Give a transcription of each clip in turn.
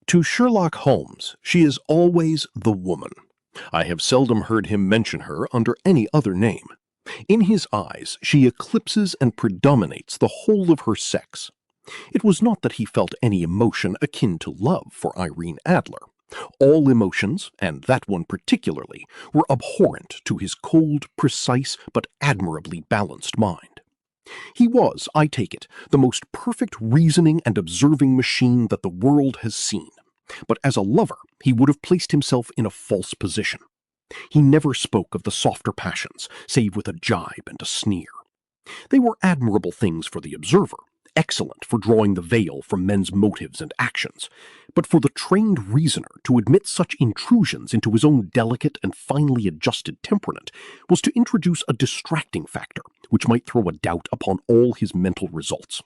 To Sherlock Holmes, she is always the woman. I have seldom heard him mention her under any other name. In his eyes, she eclipses and predominates the whole of her sex. It was not that he felt any emotion akin to love for Irene Adler. All emotions, and that one particularly, were abhorrent to his cold, precise, but admirably balanced mind. He was, I take it, the most perfect reasoning and observing machine that the world has seen. But as a lover, he would have placed himself in a false position. He never spoke of the softer passions, save with a jibe and a sneer. They were admirable things for the observer, excellent for drawing the veil from men's motives and actions, but for the trained reasoner to admit such intrusions into his own delicate and finely adjusted temperament was to introduce a distracting factor which might throw a doubt upon all his mental results.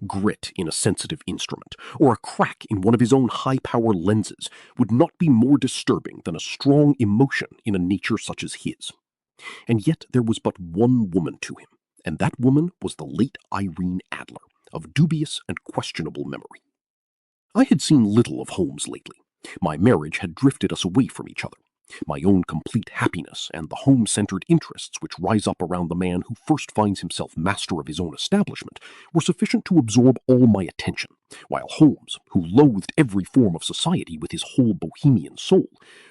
Grit in a sensitive instrument, or a crack in one of his own high-power lenses, would not be more disturbing than a strong emotion in a nature such as his. And yet there was but one woman to him, and that woman was the late Irene Adler, of dubious and questionable memory. I had seen little of Holmes lately. My marriage had drifted us away from each other. My own complete happiness and the home-centered interests which rise up around the man who first finds himself master of his own establishment were sufficient to absorb all my attention, while Holmes, who loathed every form of society with his whole Bohemian soul,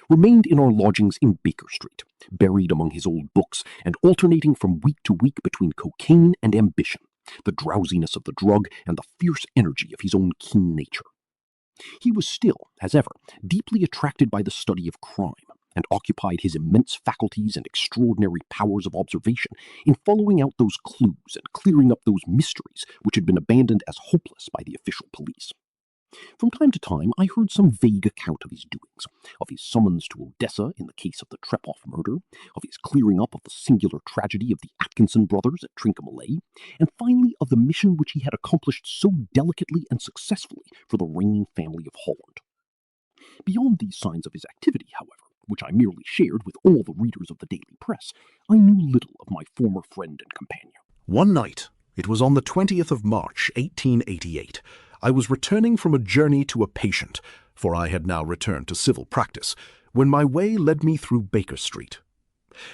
remained in our lodgings in Baker Street, buried among his old books and alternating from week to week between cocaine and ambition, the drowsiness of the drug and the fierce energy of his own keen nature. He was still, as ever, deeply attracted by the study of crime, and occupied his immense faculties and extraordinary powers of observation in following out those clues and clearing up those mysteries which had been abandoned as hopeless by the official police. From time to time I heard some vague account of his doings, of his summons to Odessa in the case of the Trepoff murder, of his clearing up of the singular tragedy of the Atkinson brothers at Trincomalee, and finally of the mission which he had accomplished so delicately and successfully for the reigning family of Holland. Beyond these signs of his activity, however, which I merely shared with all the readers of the daily press, I knew little of my former friend and companion. One night, it was on the 20th of March, 1888, I was returning from a journey to a patient, for I had now returned to civil practice, when my way led me through Baker Street.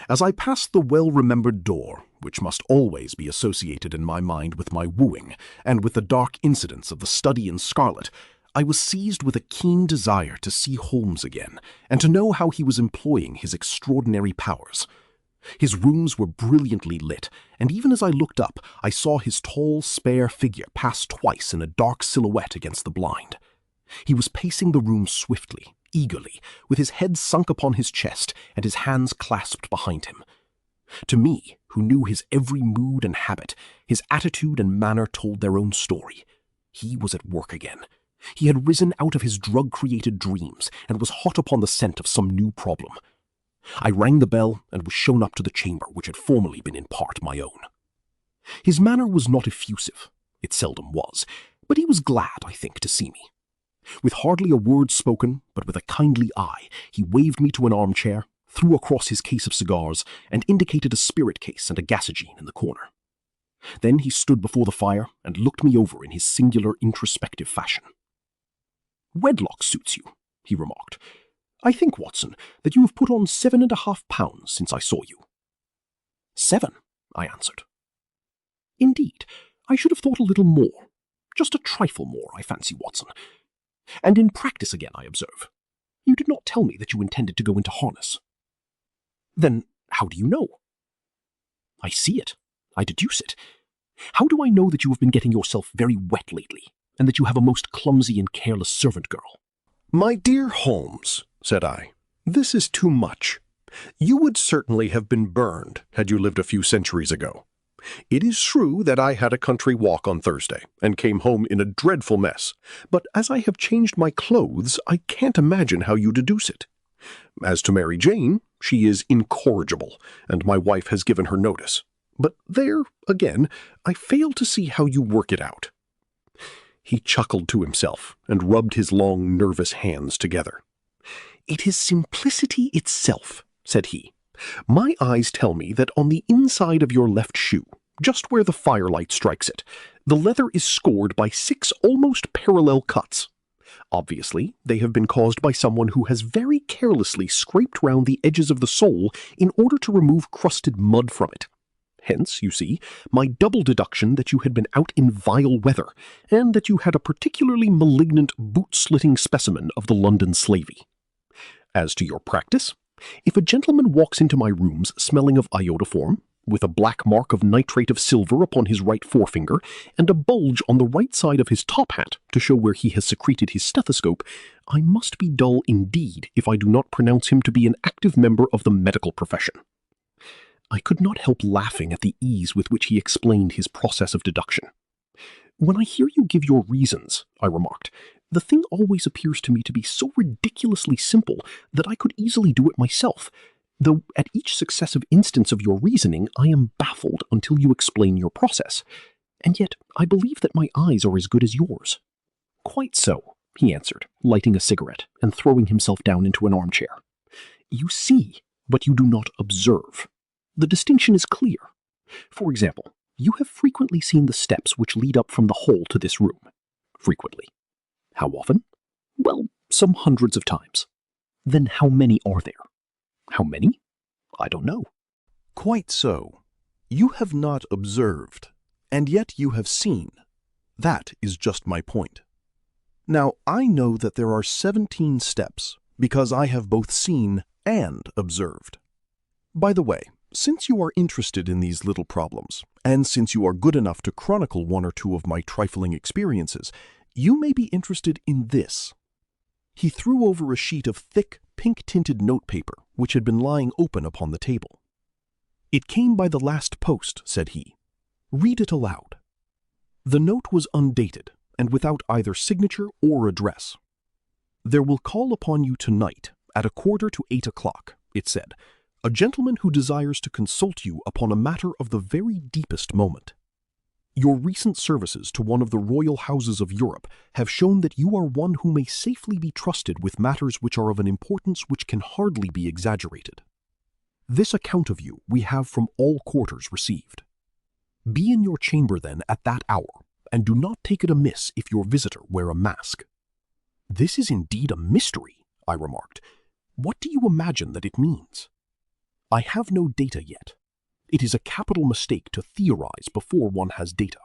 As I passed the well-remembered door, which must always be associated in my mind with my wooing, and with the dark incidents of the study in scarlet, I was seized with a keen desire to see Holmes again, and to know how he was employing his extraordinary powers. His rooms were brilliantly lit, and even as I looked up, I saw his tall, spare figure pass twice in a dark silhouette against the blind. He was pacing the room swiftly, eagerly, with his head sunk upon his chest and his hands clasped behind him. To me, who knew his every mood and habit, his attitude and manner told their own story. He was at work again. He had risen out of his drug-created dreams and was hot upon the scent of some new problem. I rang the bell and was shown up to the chamber which had formerly been in part my own. His manner was not effusive. It seldom was, but he was glad, I think, to see me. With hardly a word spoken, but with a kindly eye, he waved me to an armchair, threw across his case of cigars, and indicated a spirit case and a gasogene in the corner. Then he stood before the fire and looked me over in his singular introspective fashion. "Wedlock suits you," he remarked. "I think, Watson, that you have put on 7.5 pounds since I saw you." "7," I answered. "Indeed, I should have thought a little more. Just a trifle more, I fancy, Watson. And in practice again, I observe. You did not tell me that you intended to go into harness." "Then how do you know?" "I see it. I deduce it. How do I know that you have been getting yourself very wet lately, and that you have a most clumsy and careless servant girl?" "My dear Holmes," said I, "this is too much. You would certainly have been burned had you lived a few centuries ago. It is true that I had a country walk on Thursday, and came home in a dreadful mess, but as I have changed my clothes, I can't imagine how you deduce it. As to Mary Jane, she is incorrigible, and my wife has given her notice. But there, again, I fail to see how you work it out." He chuckled to himself and rubbed his long, nervous hands together. "It is simplicity itself," said he. "My eyes tell me that on the inside of your left shoe, just where the firelight strikes it, the leather is scored by 6 almost parallel cuts. Obviously, they have been caused by someone who has very carelessly scraped round the edges of the sole in order to remove crusted mud from it. Hence, you see, my double deduction that you had been out in vile weather, and that you had a particularly malignant boot-slitting specimen of the London slavey. As to your practice, if a gentleman walks into my rooms smelling of iodoform, with a black mark of nitrate of silver upon his right forefinger, and a bulge on the right side of his top hat to show where he has secreted his stethoscope, I must be dull indeed if I do not pronounce him to be an active member of the medical profession. I could not help laughing at the ease with which he explained his process of deduction. "When I hear you give your reasons," I remarked, "the thing always appears to me to be so ridiculously simple that I could easily do it myself, though at each successive instance of your reasoning I am baffled until you explain your process. And yet I believe that my eyes are as good as yours." "Quite so," he answered, lighting a cigarette and throwing himself down into an armchair. "You see, but you do not observe. The distinction is clear. For example, you have frequently seen the steps which lead up from the hall to this room. Frequently. How often? Well, some hundreds of times. Then how many are there? How many? I don't know." "Quite so. You have not observed, and yet you have seen. That is just my point. Now, I know that there are 17 steps, because I have both seen and observed. By the way, since you are interested in these little problems, and since you are good enough to chronicle one or two of my trifling experiences, you may be interested in this." He threw over a sheet of thick, pink-tinted notepaper which had been lying open upon the table. "It came by the last post," said he. "Read it aloud." The note was undated, and without either signature or address. "There will call upon you tonight at 7:45, it said, "a gentleman who desires to consult you upon a matter of the very deepest moment. Your recent services to one of the royal houses of Europe have shown that you are one who may safely be trusted with matters which are of an importance which can hardly be exaggerated. This account of you we have from all quarters received. Be in your chamber then at that hour, and do not take it amiss if your visitor wear a mask." "This is indeed a mystery," I remarked. "What do you imagine that it means?" "I have no data yet. It is a capital mistake to theorize before one has data.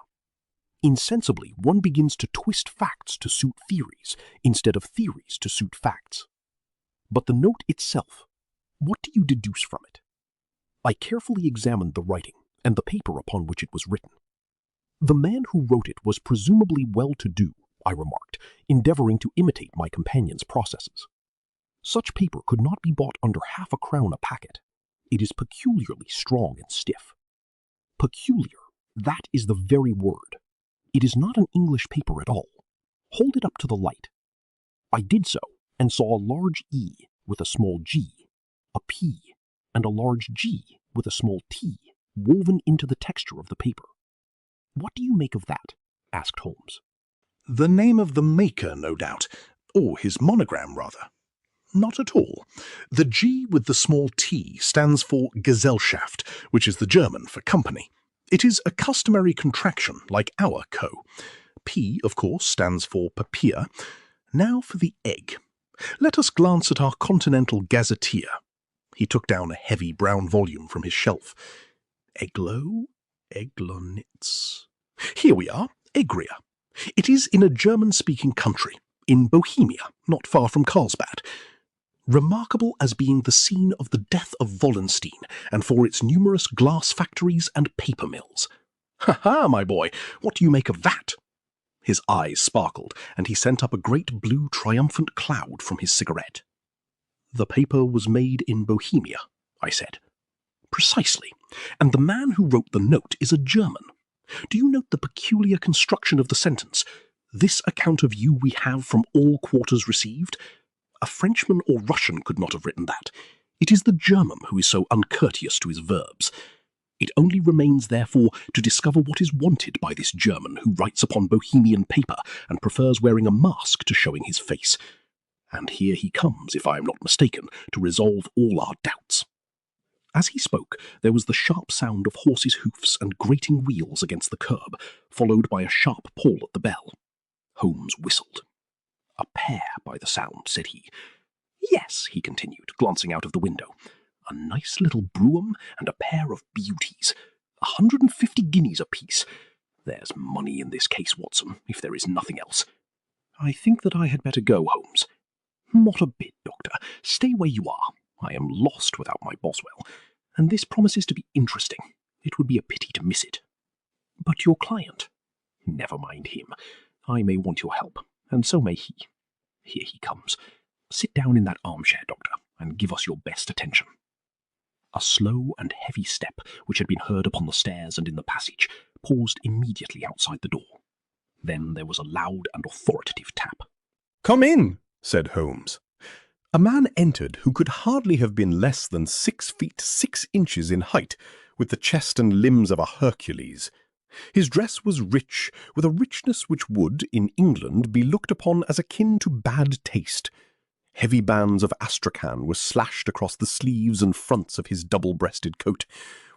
Insensibly, one begins to twist facts to suit theories, instead of theories to suit facts. But the note itself, what do you deduce from it?" I carefully examined the writing and the paper upon which it was written. "The man who wrote it was presumably well-to-do," I remarked, endeavoring to imitate my companion's processes. "Such paper could not be bought under half a crown a packet. It is peculiarly strong and stiff." Peculiar, that is the very word. It is not an English paper at all. Hold it up to the light. I did so, and saw a large E with a small g, a P, and a large G with a small t woven into the texture of the paper. "What do you make of that?" asked Holmes. "The name of the maker, no doubt, or his monogram, rather." "Not at all. The G with the small t stands for Gesellschaft, which is the German for company. It is a customary contraction, like our co. P, of course, stands for Papier. Now for the egg. Let us glance at our Continental Gazetteer." He took down a heavy brown volume from his shelf. "Eglo, Eglonitz. Here we are, Egria. It is in a German-speaking country, in Bohemia, not far from Carlsbad. Remarkable as being the scene of the death of Wallenstein, and for its numerous glass factories and paper mills. Ha, my boy, what do you make of that?" His eyes sparkled, and he sent up a great blue triumphant cloud from his cigarette. "The paper was made in Bohemia," I said. "Precisely, and the man who wrote the note is a German. Do you note the peculiar construction of the sentence? This account of you we have from all quarters received. A Frenchman or Russian could not have written that. It is the German who is so uncourteous to his verbs. It only remains, therefore, to discover what is wanted by this German who writes upon Bohemian paper and prefers wearing a mask to showing his face. And here he comes, if I am not mistaken, to resolve all our doubts." As he spoke, there was the sharp sound of horses' hoofs and grating wheels against the curb, followed by a sharp pull at the bell. Holmes whistled. "A pair, by the sound," said he. "Yes," he continued, glancing out of the window. "A nice little brougham and a pair of beauties. 150 guineas apiece. There's money in this case, Watson, if there is nothing else. I think that I had better go, Holmes." "Not a bit, Doctor. Stay where you are. I am lost without my Boswell, and this promises to be interesting. It would be a pity to miss it." "But your client?" "Never mind him. I may want your help, and so may he. Here he comes. Sit down in that armchair, Doctor, and give us your best attention." A slow and heavy step, which had been heard upon the stairs and in the passage, paused immediately outside the door. Then there was a loud and authoritative tap. "Come in," said Holmes. A man entered who could hardly have been less than 6 feet 6 inches in height, with the chest and limbs of a Hercules. His dress was rich, with a richness which would, in England, be looked upon as akin to bad taste. Heavy bands of astrakhan were slashed across the sleeves and fronts of his double-breasted coat,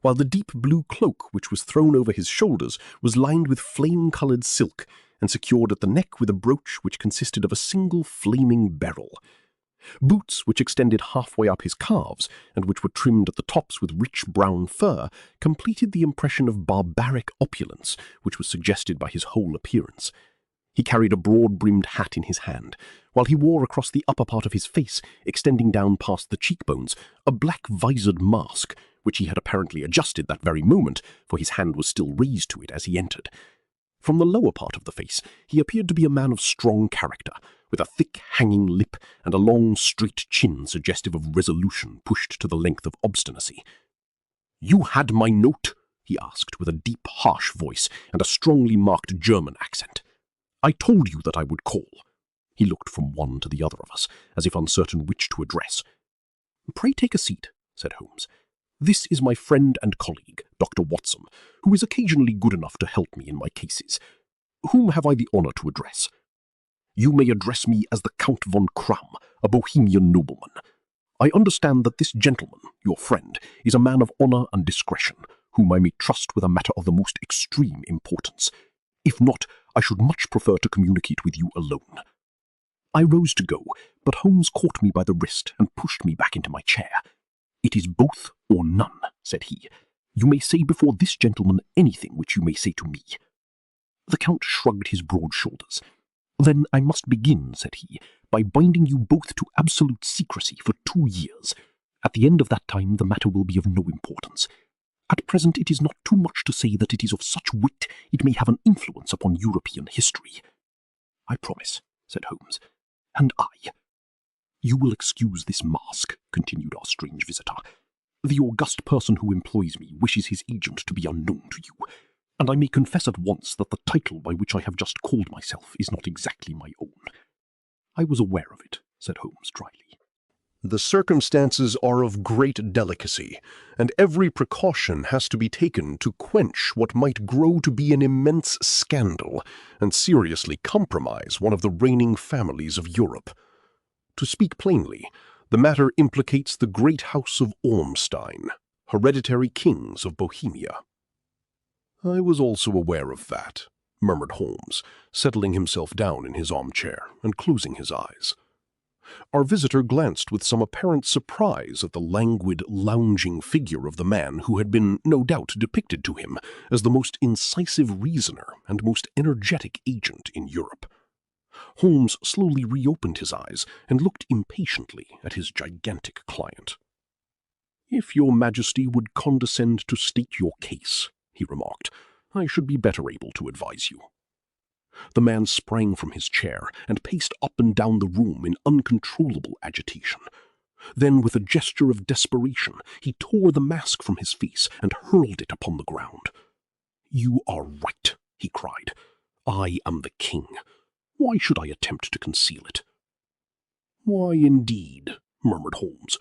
while the deep blue cloak which was thrown over his shoulders was lined with flame-coloured silk and secured at the neck with a brooch which consisted of a single flaming beryl. Boots, which extended halfway up his calves, and which were trimmed at the tops with rich brown fur, completed the impression of barbaric opulence which was suggested by his whole appearance. He carried a broad-brimmed hat in his hand, while he wore across the upper part of his face, extending down past the cheekbones, a black-visored mask, which he had apparently adjusted that very moment, for his hand was still raised to it as he entered. From the lower part of the face, he appeared to be a man of strong character, with a thick hanging lip and a long straight chin suggestive of resolution pushed to the length of obstinacy. "You had my note?" he asked, with a deep, harsh voice and a strongly marked German accent. "I told you that I would call." He looked from one to the other of us, as if uncertain which to address. "Pray take a seat," said Holmes. "This is my friend and colleague, Dr. Watson, who is occasionally good enough to help me in my cases. Whom have I the honour to address?" "You may address me as the Count von Kram, a Bohemian nobleman. I understand that this gentleman, your friend, is a man of honour and discretion, whom I may trust with a matter of the most extreme importance. If not, I should much prefer to communicate with you alone." I rose to go, but Holmes caught me by the wrist and pushed me back into my chair. "It is both or none," said he. "You may say before this gentleman anything which you may say to me." The Count shrugged his broad shoulders. "Then I must begin," said he, "by binding you both to absolute secrecy for 2 years. At the end of that time the matter will be of no importance. At present it is not too much to say that it is of such weight it may have an influence upon European history." "I promise," said Holmes. "And I." "You will excuse this mask," continued our strange visitor. "The august person who employs me wishes his agent to be unknown to you, and I may confess at once that the title by which I have just called myself is not exactly my own." "I was aware of it," said Holmes dryly. "The circumstances are of great delicacy, and every precaution has to be taken to quench what might grow to be an immense scandal and seriously compromise one of the reigning families of Europe. To speak plainly, the matter implicates the great house of Ormstein, hereditary kings of Bohemia." "I was also aware of that," murmured Holmes, settling himself down in his armchair and closing his eyes. Our visitor glanced with some apparent surprise at the languid, lounging figure of the man who had been, no doubt, depicted to him as the most incisive reasoner and most energetic agent in Europe. Holmes slowly reopened his eyes and looked impatiently at his gigantic client. "If your Majesty would condescend to state your case," he remarked, "I should be better able to advise you." The man sprang from his chair and paced up and down the room in uncontrollable agitation. Then, with a gesture of desperation, he tore the mask from his face and hurled it upon the ground. "You are right," he cried. "I am the king. Why should I attempt to conceal it?" "Why, indeed," murmured Holmes.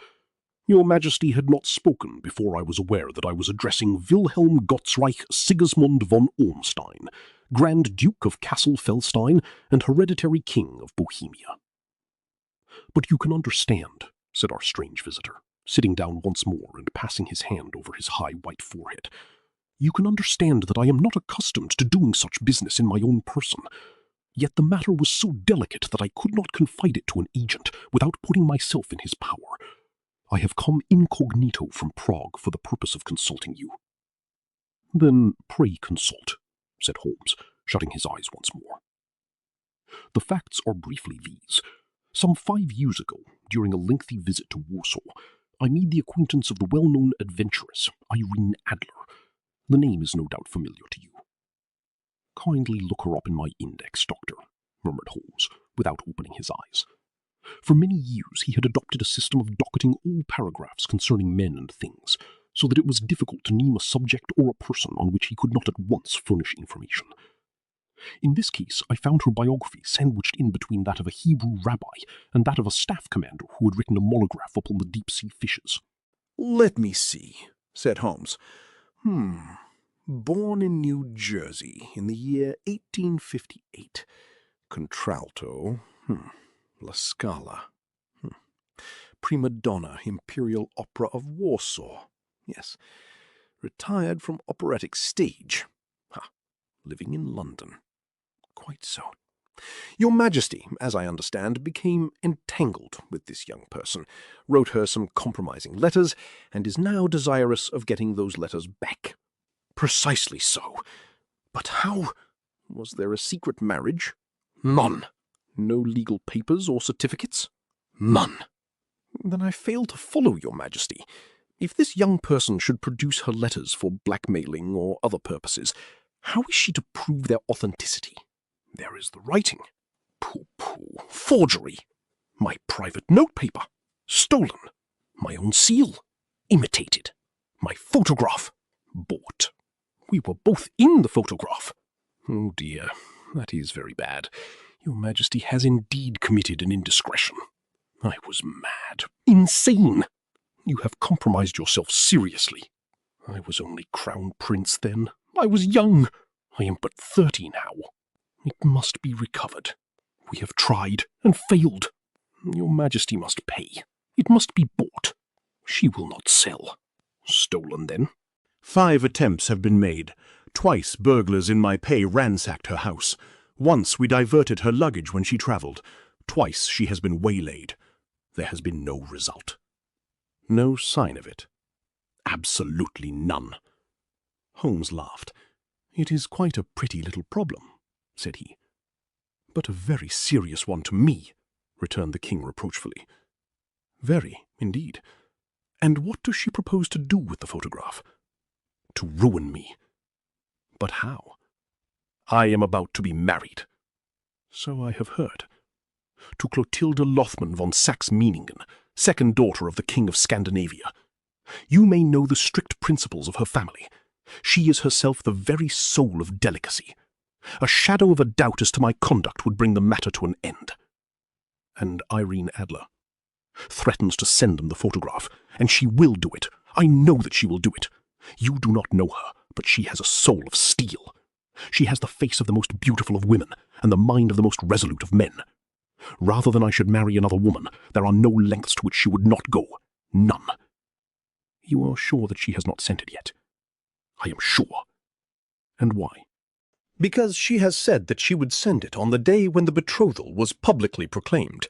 "Your Majesty had not spoken before I was aware that I was addressing Wilhelm Gottsreich Sigismund von Ormstein, Grand Duke of Cassel-Felstein and hereditary King of Bohemia." "But you can understand," said our strange visitor, sitting down once more and passing his hand over his high white forehead. "You can understand that I am not accustomed to doing such business in my own person. Yet the matter was so delicate that I could not confide it to an agent without putting myself in his power. I have come incognito from Prague for the purpose of consulting you." "Then pray consult," said Holmes, shutting his eyes once more. "The facts are briefly these. Some 5 years ago, during a lengthy visit to Warsaw, I made the acquaintance of the well-known adventuress, Irene Adler. The name is no doubt familiar to you." "Kindly look her up in my index, Doctor," murmured Holmes, without opening his eyes. For many years he had adopted a system of docketing all paragraphs concerning men and things, so that it was difficult to name a subject or a person on which he could not at once furnish information. In this case, I found her biography sandwiched in between that of a Hebrew rabbi and that of a staff commander who had written a monograph upon the deep-sea fishes. "Let me see," said Holmes. Born in New Jersey in the year 1858. Contralto. La Scala. Prima donna, Imperial Opera of Warsaw. Yes. Retired from operatic stage. Living in London. Quite so. Your Majesty, as I understand, became entangled with this young person, wrote her some compromising letters, and is now desirous of getting those letters back. Precisely so. But how? Was there a secret marriage? None. No legal papers or certificates? None. Then I fail to follow, Your Majesty. If this young person should produce her letters for blackmailing or other purposes, how is she to prove their authenticity? There is the writing. Pooh-pooh. Forgery. My private notepaper. Stolen. My own seal. Imitated. My photograph. Bought. We were both in the photograph. Oh dear, that is very bad. Your Majesty has indeed committed an indiscretion. I was mad. Insane. You have compromised yourself seriously. I was only Crown Prince then. I was young. I am but 30 now. It must be recovered. We have tried and failed. Your Majesty must pay. It must be bought. She will not sell. Stolen, then? 5 attempts have been made. Twice burglars in my pay ransacked her house. Once we diverted her luggage when she travelled. Twice she has been waylaid. There has been no result. No sign of it. Absolutely none. Holmes laughed. "It is quite a pretty little problem," said he. "But a very serious one to me," returned the king reproachfully. "Very, indeed. And what does she propose to do with the photograph?" "To ruin me." "But how?" "I am about to be married." "So I have heard. To Clotilde Lothman von Saxe-Meiningen, second daughter of the King of Scandinavia. You may know the strict principles of her family. She is herself the very soul of delicacy. A shadow of a doubt as to my conduct would bring the matter to an end." "And Irene Adler?" "Threatens to send them the photograph, and she will do it. I know that she will do it. You do not know her, but she has a soul of steel. She has the face of the most beautiful of women, and the mind of the most resolute of men. Rather than I should marry another woman, there are no lengths to which she would not go. None." "You are sure that she has not sent it yet?" "I am sure." "And why?" "Because she has said that she would send it on the day when the betrothal was publicly proclaimed.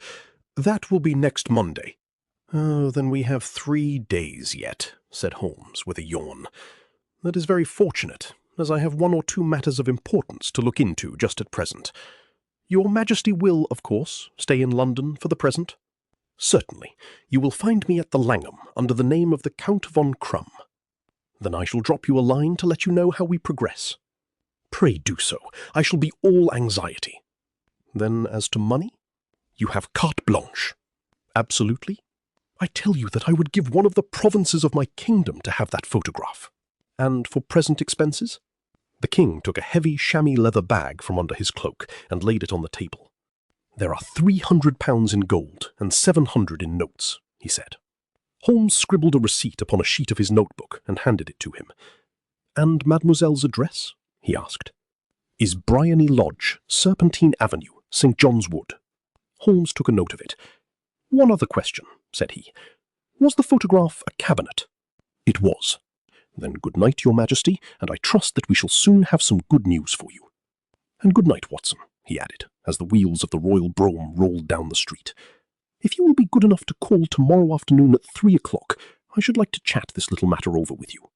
That will be next Monday." "Oh, then we have 3 days yet," said Holmes, with a yawn. "That is very fortunate, as I have 1 or 2 matters of importance to look into just at present. Your Majesty will, of course, stay in London for the present?" "Certainly. You will find me at the Langham, under the name of the Count von Krumm." "Then I shall drop you a line to let you know how we progress." "Pray do so. I shall be all anxiety." "Then as to money?" "You have carte blanche." "Absolutely?" "I tell you that I would give one of the provinces of my kingdom to have that photograph." "And for present expenses?" The king took a heavy chamois leather bag from under his cloak and laid it on the table. "There are £300 in gold and 700 in notes," he said. Holmes scribbled a receipt upon a sheet of his notebook and handed it to him. "And mademoiselle's address?" he asked. "Is Bryony Lodge, Serpentine Avenue, St. John's Wood." Holmes took a note of it. "One other question," said he. "Was the photograph a cabinet?" "It was." "Then good night, Your Majesty, and I trust that we shall soon have some good news for you." "And good night, Watson." he added, as the wheels of the royal brougham rolled down the street. "If you will be good enough to call tomorrow afternoon at 3 o'clock, I should like to chat this little matter over with you."